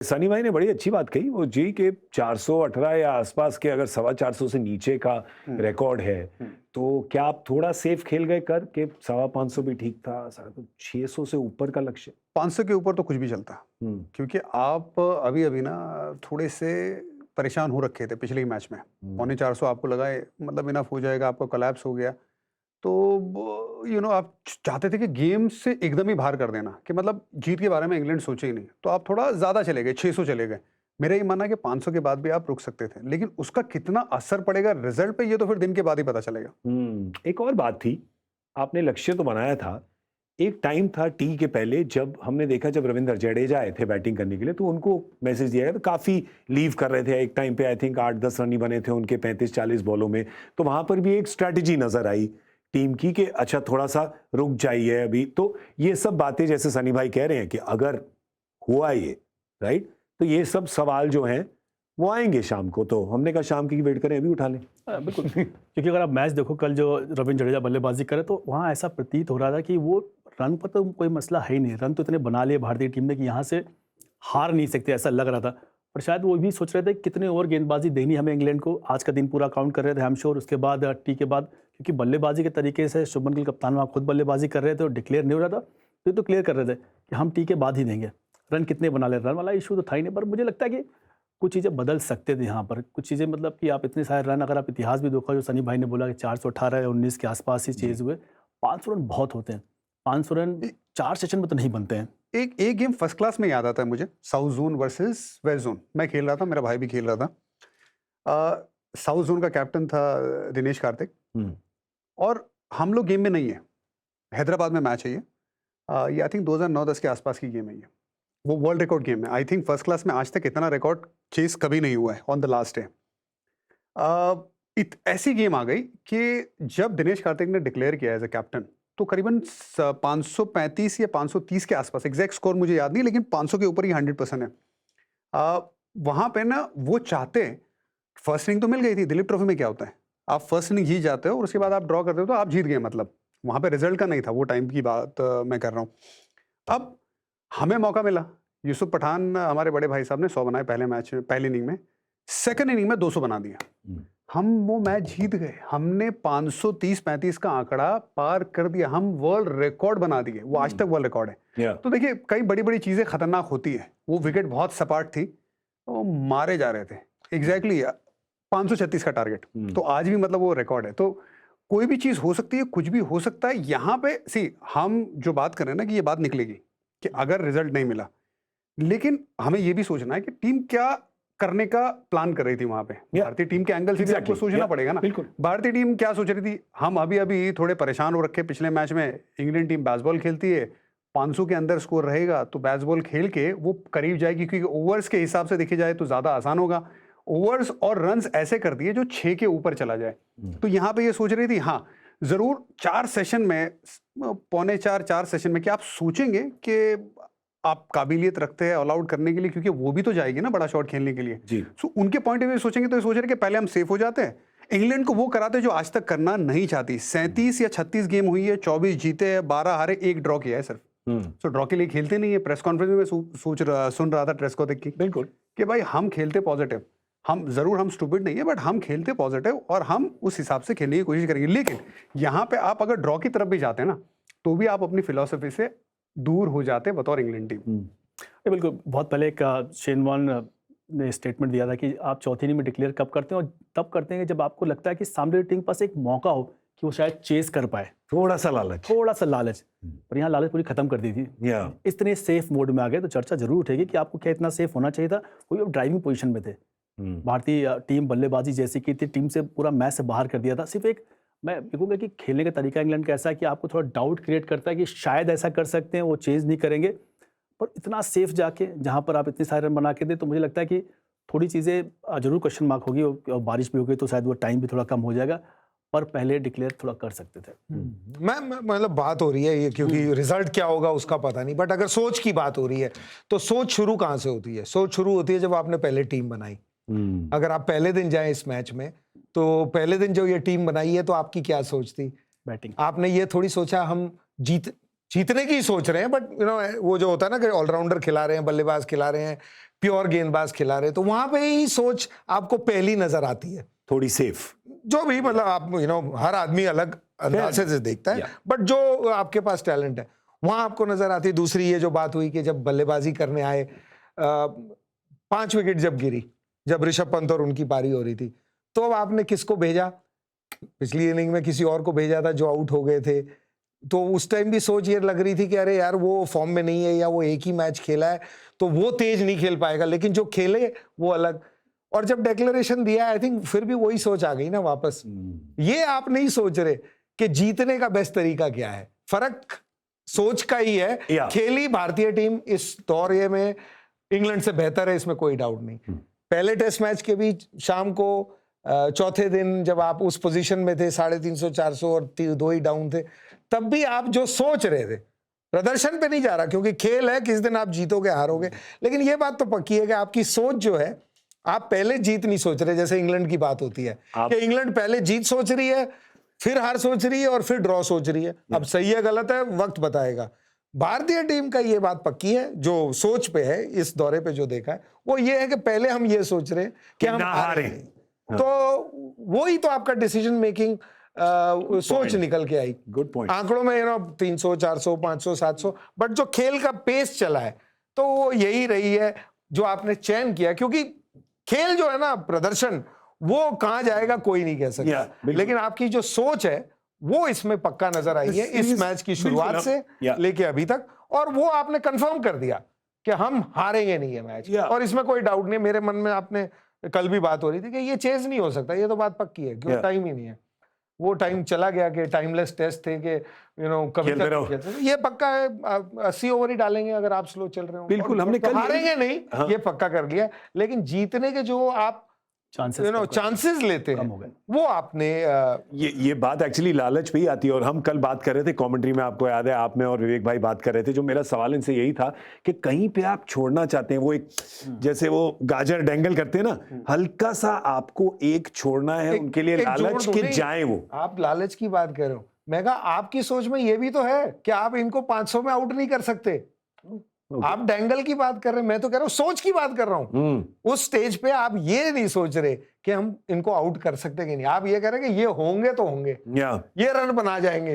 सनी भाई ने बड़ी अच्छी बात कही, वो जी के 418 या आसपास के अगर 425 से नीचे का हम्म, रिकॉर्ड है, हम्म। तो क्या आप थोड़ा सेफ खेल गए कर के 550 भी ठीक था, 600 से ऊपर का लक्ष्य? 500 के ऊपर तो कुछ भी चलता, हम्म क्योंकि आप अभी अभी ना थोड़े से परेशान हो रखे थे पिछले ही मैच में। हम्म, पौने 400 आपको लगाए मतलब इनफ हो जाएगा, आपका कोलैप्स हो गया। तो आप चाहते थे कि गेम से एकदम ही बाहर कर देना, कि मतलब जीत के बारे में इंग्लैंड सोचे ही नहीं, तो आप थोड़ा ज़्यादा चले गए, 600 चले गए। मेरा ये मानना है कि 500 के बाद भी आप रुक सकते थे, लेकिन उसका कितना असर पड़ेगा रिजल्ट पे, ये तो फिर दिन के बाद ही पता चलेगा। एक और बात थी, आपने लक्ष्य तो बनाया था। एक टाइम था टी के पहले, जब हमने देखा, जब रविंद्र जडेजा आए थे बैटिंग करने के लिए, तो उनको मैसेज दिया गया, तो काफ़ी लीव कर रहे थे। एक टाइम पे आई थिंक 8-10 रन ही बने थे उनके 35-40 बॉलों में। तो वहां पर भी एक स्ट्रैटेजी नजर आई टीम की कि अच्छा थोड़ा सा रुक जाइए अभी। तो ये सब बातें जैसे सनी भाई कह रहे हैं कि अगर हुआ ये, राइट, तो ये सब सवाल जो हैं वो आएंगे शाम को। तो हमने कहा शाम की वेट करें, अभी उठा लें। बिल्कुल। क्योंकि अगर आप मैच देखो, कल जो रविंद्र जडेजा बल्लेबाजी करे, तो वहाँ ऐसा प्रतीत हो रहा था कि वो रन पर तो कोई मसला है ही नहीं। रन तो इतने बना लिए भारतीय टीम ने कि यहाँ से हार नहीं सकते, ऐसा लग रहा था। पर शायद वो भी सोच रहे थे कितने ओवर गेंदबाजी देनी हमें इंग्लैंड को। आज का दिन पूरा काउंट कर रहे थे, आई एम श्योर। उसके बाद टी के बाद, क्योंकि बल्लेबाजी के तरीके से शुभमन गिल कप्तान वहाँ खुद बल्लेबाजी कर रहे थे और डिक्लेयर नहीं हो रहा था, तो क्लियर कर रहे थे कि हम टी के बाद ही देंगे। रन कितने बना ले, रन वाला इशू तो था ही नहीं। पर मुझे लगता है कि कुछ चीज़ें बदल सकते थे यहाँ पर। कुछ चीज़ें मतलब कि आप इतने सारे रन, अगर आप इतिहास भी देखो, जो सनी भाई ने बोला कि 418 या 19 के आसपास ही चेज हुए। 500 रन बहुत होते हैं। 500 रन 4 सेशन में तो नहीं बनते हैं। एक गेम फर्स्ट क्लास में याद आता है मुझे, south zone versus west zone. मैं खेल रहा था, मेरा भाई भी खेल रहा था। साउथ जोन का कैप्टन था दिनेश कार्तिक, और हम लोग गेम में नहीं है। हैदराबाद में मैच है ये। ये आई थिंक 2009-10 के आसपास की गेम है ये। वो वर्ल्ड रिकॉर्ड गेम है। आई थिंक फर्स्ट क्लास में आज तक इतना रिकॉर्ड चेस कभी नहीं हुआ है ऑन द लास्ट डे। ऐसी गेम आ गई कि जब दिनेश कार्तिक ने डिक्लेयर किया एज ए कैप्टन, तो करीबन 535 या 530 के आसपास, एग्जैक्ट स्कोर मुझे याद नहीं, लेकिन 500 के ऊपर ही 100% है। वहां पे ना वो चाहते, फर्स्ट इनिंग तो मिल गई थी। दिलीप ट्रॉफी में क्या होता है, आप फर्स्ट इनिंग जीत जाते हो और उसके बाद आप ड्रॉ करते हो, तो आप जीत गए। मतलब वहां पे रिजल्ट का नहीं था, वो टाइम की बात मैं कर रहा हूँ। अब हमें मौका मिला, यूसुफ पठान हमारे बड़े भाई साहब ने 100 बनाए पहले मैच में, पहली इनिंग में। सेकंड इनिंग में 200 बना दिया। हम वो मैच जीत गए। हमने 530-35 का आंकड़ा पार कर दिया। हम वर्ल्ड रिकॉर्ड बना दिए। वो आज तक वर्ल्ड रिकॉर्ड है। तो देखिए, कई बड़ी बड़ी चीजें खतरनाक होती है। वो विकेट बहुत सपाट थी, वो मारे जा रहे थे। एग्जैक्टली 536 का टारगेट। तो आज भी मतलब वो रिकॉर्ड है। तो कोई भी चीज हो सकती है, कुछ भी हो सकता है। यहाँ पे हम जो बात कर रहे हैं ना, कि ये बात निकलेगी कि अगर रिजल्ट नहीं मिला, लेकिन हमें ये भी सोचना है कि टीम क्या करने का प्लान कर रही थी वहां पे। भारतीय टीम के एंगल से भी आपको सोचना पड़ेगा ना। भारतीय टीम क्या सोच रही थी। हम अभी अभी थोड़े परेशान हो रखे पिछले मैच में। इंग्लैंड टीम बेसबॉल खेलती है, 500 के अंदर स्कोर रहेगा तो बेसबॉल खेल के वो करीब जाएगी, क्योंकि ओवर्स के हिसाब से देखी जाए तो ज्यादा आसान होगा। ओवर्स और रन्स ऐसे कर दिए जो 6 के ऊपर चला जाए। तो यहाँ पे ये सोच रही थी, हाँ जरूर 4 सेशन में, पौने 4 सेशन में, क्या आप सोचेंगे कि आप काबिलियत रखते हैं ऑल आउट करने के लिए, क्योंकि वो भी तो जाएगी ना बड़ा शॉट खेलने के लिए जी। सो उनके पॉइंट ऑफ व्यू सोचेंगे तो ये सोच रहे कि पहले हम सेफ हो जाते हैं, इंग्लैंड को वो कराते जो आज तक करना नहीं चाहती। 37 या 36 गेम हुई है, 24 जीते हैं, 12 हारे, 1 ड्रॉ किया है सिर्फ। सो ड्रॉ के लिए खेलते नहीं है। प्रेस कॉन्फ्रेंस में मैं सुन रहा था ट्रेस को देख के, बिल्कुल, कि भाई हम खेलते पॉजिटिव। हम स्टूपिड नहीं है, बट हम खेलते पॉजिटिव और हम उस हिसाब से खेलने की कोशिश करेंगे। लेकिन यहाँ पे आप अगर ड्रॉ की तरफ भी जाते हैं ना, तो भी आप अपनी फिलॉसफी से दूर हो जाते बतौर इंग्लैंड टीम। बिल्कुल। बहुत पहले एक शेन वॉर्न ने स्टेटमेंट दिया था कि आप चौथी इनिंग में डिक्लेयर कब करते हैं, और तब करते हैं कि जब आपको लगता है कि सामने टीम के पास एक मौका हो कि वो शायद चेस कर पाए। थोड़ा सा लालच। पर यहाँ लालच पूरी खत्म कर दी थी। इतने सेफ मोड में आ गए, तो चर्चा जरूर उठेगी कि आपको क्या इतना सेफ होना चाहिए था। वो ड्राइविंग पोजीशन में थे। भारतीय टीम बल्लेबाजी जैसी की थी, टीम से पूरा मैच से बाहर कर दिया था। सिर्फ एक, मैं कहूँगा कि खेलने का तरीका इंग्लैंड का ऐसा है कि आपको थोड़ा डाउट क्रिएट करता है कि शायद ऐसा कर सकते हैं, वो चेंज नहीं करेंगे। पर इतना सेफ जाके जहाँ पर आप इतने सारे रन बना के दे, तो मुझे लगता है कि थोड़ी चीज़ें जरूर क्वेश्चन मार्क होगी, और बारिश भी होगी तो शायद वो टाइम भी थोड़ा कम हो जाएगा। पर पहले डिक्लेयर थोड़ा कर सकते थे। मैं मतलब बात हो रही है ये, क्योंकि रिजल्ट क्या होगा उसका पता नहीं, बट अगर सोच की बात हो रही है तो सोच शुरू कहाँ से होती है? सोच शुरू होती है जब आपने पहले टीम बनाई। अगर आप पहले दिन जाएं इस मैच में, तो पहले दिन जो ये टीम बनाई है, तो आपकी क्या सोच थी? बैटिंग। आपने ये थोड़ी सोचा हम जीत जीतने की सोच रहे हैं, बट वो जो होता है ना कि ऑलराउंडर खिला रहे हैं, बल्लेबाज खिला रहे हैं, प्योर गेंदबाज खिला रहे हैं, तो वहां पे ही सोच आपको पहली नजर आती है। थोड़ी सेफ। जो भी मतलब आप हर आदमी अलग अंदाजे से देखता है, बट जो आपके पास टैलेंट है वहां आपको नजर आती है। दूसरी ये जो बात हुई कि जब बल्लेबाजी करने आए, 5 विकेट जब गिरी, जब ऋषभ पंत और उनकी पारी हो रही थी, तो अब आपने किसको भेजा? पिछली इनिंग में किसी और को भेजा था जो आउट हो गए थे, तो उस टाइम भी सोच ये लग रही थी कि अरे यार वो फॉर्म में नहीं है, या वो एक ही मैच खेला है तो वो तेज नहीं खेल पाएगा, लेकिन जो खेले वो अलग। और जब डिक्लेरेशन दिया, आई थिंक फिर भी वही सोच आ गई ना वापस। ये आप नहीं सोच रहे कि जीतने का बेस्ट तरीका क्या है, फर्क सोच का ही है। खेली भारतीय टीम इस दौरे में इंग्लैंड से बेहतर है, इसमें कोई डाउट नहीं। पहले टेस्ट मैच के भी शाम को चौथे दिन जब आप उस पोजीशन में थे, 350 400 और 2 ही डाउन थे, तब भी आप जो सोच रहे थे, प्रदर्शन पे नहीं जा रहा, क्योंकि खेल है, किस दिन आप जीतोगे हारोगे, लेकिन ये बात तो पक्की है कि आपकी सोच जो है, आप पहले जीत नहीं सोच रहे। जैसे इंग्लैंड की बात होती है कि इंग्लैंड पहले जीत सोच रही है, फिर हार सोच रही है और फिर ड्रॉ सोच रही है। अब सही है गलत है वक्त बताएगा। भारतीय टीम का ये बात पक्की है, जो सोच पे है इस दौरे पे जो देखा है वो ये है कि पहले हम ये सोच रहे हैं कि हम हारे, तो वही तो आपका डिसीजन मेकिंग सोच निकल के आई। Good point. आंकड़ों में 300 400 500 700, बट जो खेल का पेस चला है तो वो यही रही है जो आपने चयन किया, क्योंकि खेल जो है ना, प्रदर्शन वो कहां जाएगा कोई नहीं कह सकता, लेकिन आपकी जो सोच है वो इसमें पक्का नजर आई है इस मैच की शुरुआत से लेके अभी तक, और वो आपने कंफर्म कर दिया कि हम हारेंगे नहीं है मैच, और इसमें कोई डाउट नहीं। मेरे मन में आपने कल भी बात हो रही थी कि ये चेज नहीं हो सकता, ये तो बात पक्की है, क्योंकि टाइम ही नहीं है। वो टाइम चला गया कि टाइमलेस टेस्ट थे कि कभी तक ये पक्का है 80 ओवर ही डालेंगे अगर आप स्लो चल रहे हो। बिल्कुल, हमने कल हारेंगे नहीं, ये पक्का कर लिया, लेकिन जीतने के जो आप चांसेस लेते हैं वो आपने ये बात एक्चुअली लालच पे ही आती है। और हम कल बात कर रहे थे कमेंट्री में, आपको याद है, आप में और विवेक भाई बात कर रहे थे, जो मेरा सवाल इनसे यही था कि कहीं पे आप छोड़ना चाहते हैं, वो एक जैसे वो गाजर डेंगल करते हैं ना, हल्का सा आपको एक छोड़ना है उनके लिए लालच के जाए। वो आप लालच की बात कर रहे हो, मैं कहा आपकी सोच में ये भी तो है कि आप इनको 500 में आउट नहीं कर सकते। आप डेंगल की बात कर रहे हैं, मैं तो कह रहा हूं सोच की बात कर रहा हूं। उस स्टेज पे आप ये नहीं सोच रहे कि हम इनको आउट कर सकते कि नहीं, आप ये कह रहे हैं कि ये होंगे तो होंगे, ये रन बना जाएंगे।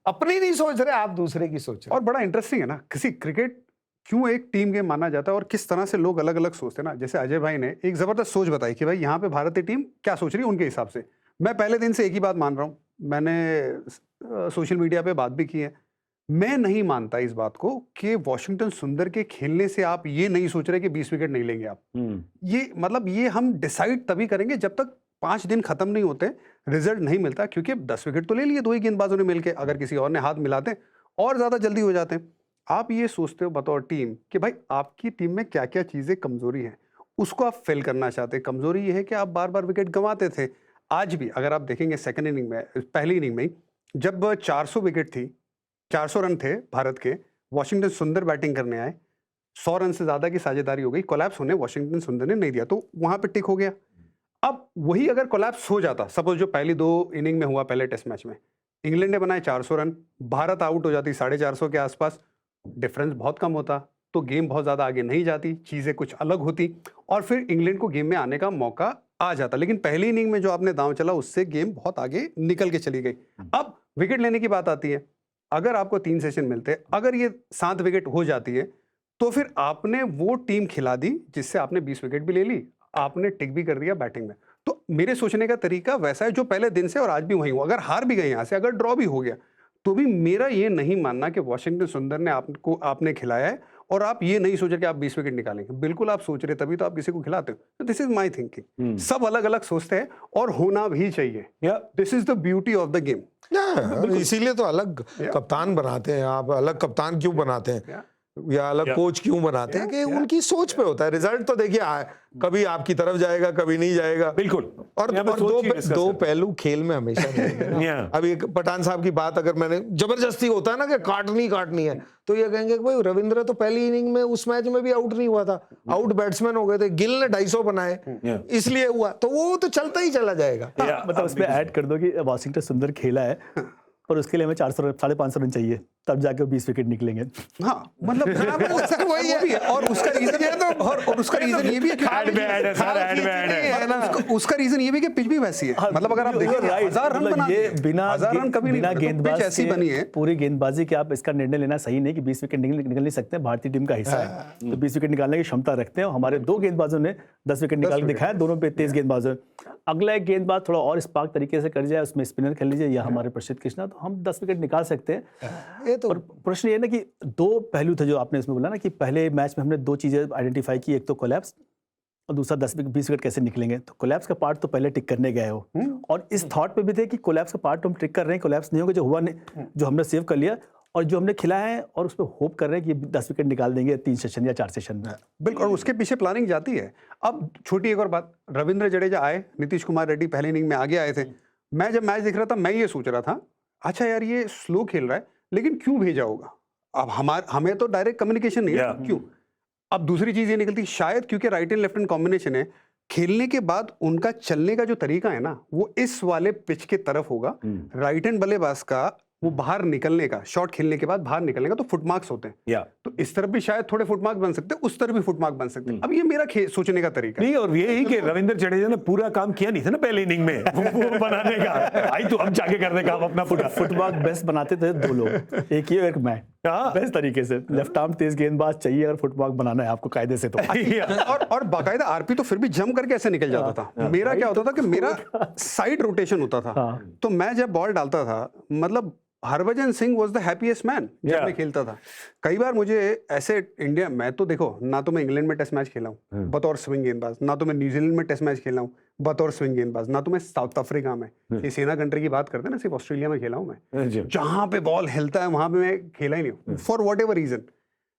अपनी नहीं सोच रहे, आप दूसरे की सोच रहे। और बड़ा इंटरेस्टिंग है ना, किसी क्रिकेट क्यों एक टीम गेम माना जाता है और किस तरह से लोग अलग अलग सोचते हैं ना। जैसे अजय भाई ने एक जबरदस्त सोच बताई कि भाई यहाँ पे भारतीय टीम क्या सोच रही है उनके हिसाब से। मैं पहले दिन से एक ही बात मान रहा हूँ, मैंने सोशल मीडिया पे बात भी की है, मैं नहीं मानता इस बात को कि वॉशिंगटन सुंदर के खेलने से आप ये नहीं सोच रहे कि 20 विकेट नहीं लेंगे आप। ये मतलब ये हम डिसाइड तभी करेंगे जब तक 5 दिन खत्म नहीं होते, रिजल्ट नहीं मिलता, क्योंकि 10 विकेट तो ले लिए 2 ही गेंदबाजों ने मिलकर, अगर किसी और ने हाथ मिलाते और ज्यादा जल्दी हो जाते हैं। आप ये सोचते हो बतौर टीम कि भाई आपकी टीम में क्या क्या चीजें कमजोरी हैं, उसको आप फिल करना चाहते हैं। कमजोरी ये है कि आप बार बार विकेट गंवाते थे। आज भी अगर आप देखेंगे सेकंड इनिंग में, पहली इनिंग में जब 400 विकेट थी, 400 रन थे भारत के, वॉशिंगटन सुंदर बैटिंग करने आए, 100 रन से ज्यादा की साझेदारी हो गई, कोलैप्स होने वॉशिंगटन सुंदर ने नहीं दिया, तो वहां पे टिक हो गया। अब वही अगर कोलैप्स हो जाता, सपोज जो पहली 2 इनिंग में हुआ पहले टेस्ट मैच में, इंग्लैंड ने बनाए 400 रन, भारत आउट हो जाती 450 के आसपास, डिफरेंस बहुत कम होता, तो गेम बहुत ज्यादा आगे नहीं जाती, चीजें कुछ अलग होती और फिर इंग्लैंड को गेम में आने का मौका आ जाता। लेकिन पहली इनिंग में जो आपने दांव चला उससे गेम बहुत आगे निकल के चली गई। अब विकेट लेने की बात आती है, अगर आपको 3 सेशन मिलते, अगर ये 7 विकेट हो जाती है, तो फिर आपने वो टीम खिला दी जिससे आपने 20 विकेट भी ले ली, आपने टिक भी कर दिया बैटिंग में। तो मेरे सोचने का तरीका वैसा है जो पहले दिन से और आज भी वही हुआ। अगर हार भी गए यहाँ से, अगर ड्रॉ भी हो गया, तो भी मेरा ये नहीं मानना कि वॉशिंगटन सुंदर ने आपने खिलाया है और आप ये नहीं सोच रहे कि आप 20 विकेट निकालेंगे। बिल्कुल आप सोच रहे, तभी तो आप किसी को खिलाते हो। तो दिस इज माई थिंकिंग। सब अलग अलग सोचते हैं और होना भी चाहिए। This is the beauty of the game. इसीलिए तो अलग कप्तान बनाते हैं। आप अलग कप्तान क्यों बनाते हैं या अलग कोच क्यों बनाते हैं कि उनकी सोच पे होता है। रिजल्ट तो देखिए कभी आपकी तरफ जाएगा, कभी नहीं जाएगा। बिल्कुल। और दो पहलू खेल में हमेशा रहेंगे। अभी पठान साहब की बात अगर मैंने, जबरदस्ती होता है ना कि काटनी है, तो ये कहेंगे भाई रविंद्र तो पहली इनिंग में उस मैच में भी आउट नहीं हुआ था, आउट बैट्समैन हो गए थे, गिल ने 250 बनाए इसलिए हुआ, तो वो तो चलता ही चला जाएगा। मतलब उसमें ऐड कर दो कि वॉशिंगटन सुंदर खेला है, पर उसके लिए हमें 400 550 रन चाहिए, तब जाके वो 20 विकेट निकलेंगे। हाँ मतलब वही है। और उसका रीजन ये तो और उसका रीजन ये भी है कि उसका रीजन ये भी कि पिच भी वैसी है। मतलब अगर आप देखिए 1000 रन बना ये बिना 1000 रन कभी नहीं बिना बने, तो गेंदबाज पिच ऐसी के बनी है। पूरी गेंदबाजी के आप इसका निर्णय लेना सही नहीं कि 20 विकेट निकल नहीं सकते, भारतीय टीम का हिस्सा है तो 20 विकेट निकालने की क्षमता रखते हैं। हमारे 2 गेंदबाजों ने 10 विकेट निकाल के दिखाया, दोनों पे तेज गेंदबाज है। अगला एक गेंदबाज थोड़ा और स्पार्क तरीके से कर जाए, उसमें स्पिनर खेल लीजिए या हमारे प्रसिद्ध कृष्णा, तो हम 10 विकेट निकाल सकते हैं। ये तो और प्रश्न ये है ना कि 2 पहलू थे जो आपने इसमें बोला ना कि पहले मैच में हमने 2 चीजें आइडेंटिफाई की, एक तो कोलैप्स और दूसरा 20 विकेट कैसे निकलेंगे। तो कोलैप्स का पार्ट तो पहले टिक करने गए हो और इस थॉट पे भी थे कि कोलैप्स का पार्ट हम टिक कर रहे हैं, कोलैप्स नहीं होगा, जो हुआ नहीं, जो हमने सेव कर लिया और जो हमने खिलाया है और उस पर होप कर रहे हैं कि 10 विकेट निकाल देंगे 3 सेशन या 4 सेशन में। बिल्कुल, और उसके पीछे प्लानिंग जाती है। अब छोटी एक और बात, रविंद्र जडेजा आए, नीतीश कुमार रेड्डी पहले इनिंग में आगे आए थे। मैं जब मैच देख रहा था मैं ये सोच रहा था, अच्छा यार ये स्लो खेल रहा है लेकिन क्यों भेजा होगा। अब हमें तो डायरेक्ट कम्युनिकेशन नहीं है, क्यों। अब दूसरी चीज ये निकलती, शायद क्योंकि right and left hand combination है, खेलने के बाद उनका चलने का जो तरीका है ना वो इस वाले पिच के तरफ होगा। राइट हैंड बल्लेबाज का वो बाहर निकलने का, शॉट खेलने के बाद बाहर निकलने का तो फुटमार्क्स होते हैं, तो इस तरफ भी शायद थोड़े फुटमार्क बन सकते हैं, उस तरफ भी फुटमार्क बन सकते हैं। अब ये मेरा सोचने का तरीका नहीं, और ये ही कि रविंद्र जडेजा ने पूरा काम किया नहीं था ना पहले इनिंग में वो बनाने का, आई तो हम जाके करने का अपना फुटबॉल बेस्ट बनाते थे 2 लोग, एक ये और एक मैं, बेस्ट तरीके से। लेफ्ट आर्म तेज गेंदबाज चाहिए अगर फुटबॉल बनाना है आपको कायदे से तो। और बाकायदा आरपी तो फिर भी जम करके ऐसे निकल जाता था। मेरा क्या होता था कि मेरा साइड रोटेशन होता था, तो मैं जब बॉल डालता था, मतलब Harbhajan Singh was the happiest man जब मैं खेलता था। कई बार मुझे ऐसे इंडिया, मैं तो देखो ना तो मैं इंग्लैंड में टेस्ट मैच खेला हूँ बतौर स्विंग गेंदबाज, ना तो मैं न्यूजीलैंड में टेस्ट मैच खेला हूँ बतौर स्विंग गेंदबाज, ना तो मैं साउथ अफ्रीका में, ये सेना कंट्री की बात करते हैं ना, सिर्फ ऑस्ट्रेलिया में खेला हूँ मैं। जहां पे बॉल हिलता है वहां पे मैं खेला ही नहीं हूँ फॉर वॉट एवर रीजन।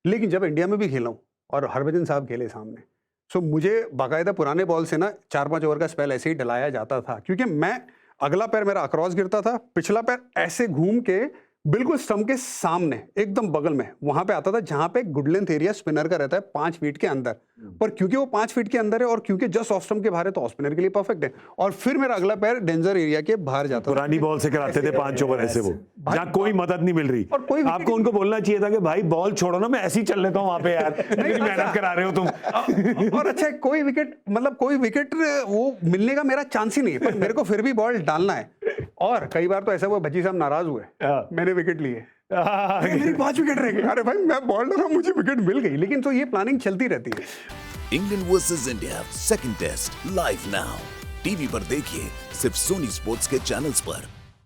लेकिन जब इंडिया में भी खेला हूँ और हरभजन साहब खेले सामने, सो मुझे बाकायदा पुराने बॉल से ना 4-5 ओवर का स्पेल ऐसे ही डलाया जाता था, क्योंकि मैं अगला पैर मेरा अक्रॉस गिरता था, पिछला पैर ऐसे घूम के बिल्कुल स्टंप के सामने एकदम बगल में वहां पे आता था जहां पे गुड लेंथ एरिया स्पिनर का रहता है 5 फीट के अंदर। पर क्योंकि वो 5 फीट के अंदर है और क्योंकि जस्ट ऑफ स्टंप के बाहर है तो ऑफ स्पिनर के लिए परफेक्ट है। और फिर मेरा अगला पैर डेंजर एरिया के बाहर जाता था। पुरानी बॉल से कराते थे 5 ओवर ऐसे, वो जहां कोई मदद नहीं मिल रही। और कोई आपको उनको बोलना चाहिए था कि भाई बॉल छोड़ो ना, मैं ऐसे ही चल लेता हूं वहां पे यार, मेरी मेहनत करा रहे हो तुम। और अच्छा कोई विकेट वो मिलने का मेरा चांस ही नहीं है, पर मेरे को फिर भी बॉल डालना है। और कई बार तो ऐसा हुआ भज्जी साहब नाराज हुए, मैंने विकेट लिए, मेरी 5 विकेट रह गई। अरे भाई मैं बॉल डाला, मुझे विकेट मिल गई। लेकिन तो ये प्लानिंग चलती रहती है। England versus India second test live now TV पर देखिए सिर्फ सोनी स्पोर्ट्स के चैनल्स पर।